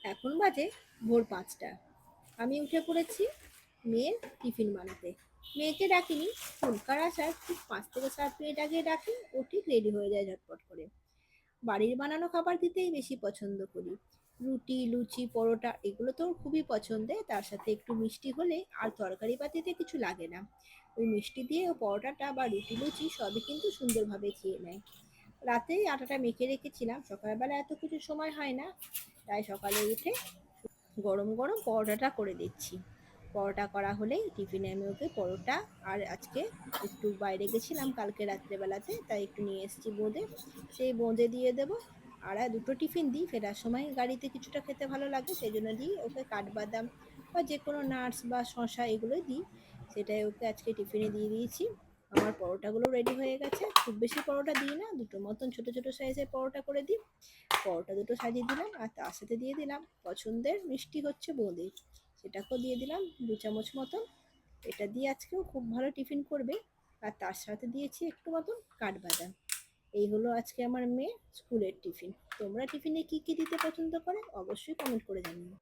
এখন বাজে ভোর ৫টা। আমি উঠে পড়েছি মেয়ের টিফিন বানাতে। মেয়েকে ডাকিনি, ফুলকার আসার ঠিক ৫ থেকে ৭ মিনিট আগে ডাকি, ও ঠিক রেডি হয়ে যায় ঝটপট করে। বাড়ির বানানো খাবার দিতেই বেশি পছন্দ করি। রুটি, লুচি, পরোটা এগুলো তো ওর খুবই পছন্দের। তার সাথে একটু মিষ্টি হলে আর তরকারি পাতিতে কিছু লাগে না। ওই মিষ্টি দিয়ে ও পরোটাটা বা রুটি, লুচি সবই কিন্তু সুন্দরভাবে খেয়ে নেয়। রাতেই আটাটা মেখে রেখেছিলাম, সকালবেলা এত কিছু সময় হয় না, তাই সকালে উঠে গরম গরম পরোটাটা করে দিচ্ছি। পরোটা করা হলেই টিফিনে আমি ওকে পরোটা, আর আজকে একটু বাইরে গেছিলাম কালকে রাত্রেবেলাতে, তাই একটু নিয়ে এসেছি বোঁদে, সেই বোঁদে দিয়ে দেবো। আর দুটো টিফিন দিই, ফেরার সময় গাড়িতে কিছুটা খেতে ভালো লাগে সেই জন্য দিই ওকে কাঠবাদাম বা যে কোনো নাটস বা শশা এগুলোই দিই। সেটাই ওকে আজকে টিফিনে দিয়ে দিয়েছি। আমার পরোটাগুলো রেডি হয়ে গেছে। খুব বেশি পরোটা দিই না, দুটো মতন ছোট ছোট সাইজের পরোটা করে দিই। পরোটা দুটো সাজিয়ে দিলাম, আর তার সাথে দিয়ে দিলাম পছন্দের মিষ্টি হচ্ছে বোঁদে, সেটাকেও দিয়ে দিলাম ২ চামচ মতন। এটা দিয়ে আজকেও খুব ভালো টিফিন করবে। আর তার সাথে দিয়েছি একটু মতন কাঠবাদাম। এই হলো আজকে আমার মেয়ে স্কুলের টিফিন। তোমরা টিফিনে কি কি দিতে পছন্দ করে অবশ্যই কমেন্ট করে জানিও।